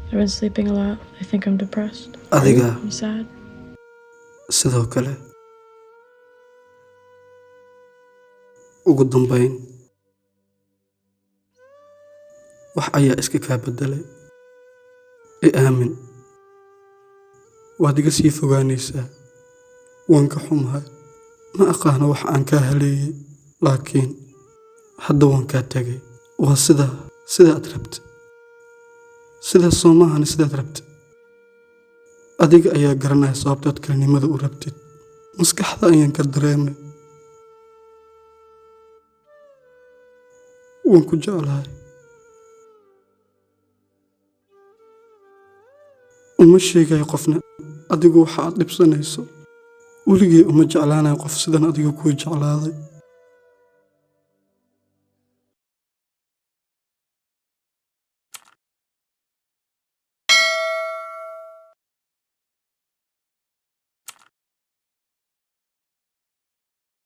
I've been sleeping a lot. I think I'm depressed. adiga I'm sad. sidoo kale ugu dambayn wax ayaa iska kaa bedelay aamin waad iga sii fogaanaysaa waan ka xumahay ma aqaano wax aan kaa haleeyay laakiin hadda waan kaa tagay waa sidaad rabtay sida soomahani sidaad rabtay adiga ayaa garanaya sababtaad kalinimada u rabtid maskaxda ayaan ka dareemay waan ku jeclahay uma sheegay qofna adigu waxa aad dhibsanayso weligay uma jeclaanayo qof sidan adiga kuu jeclaaday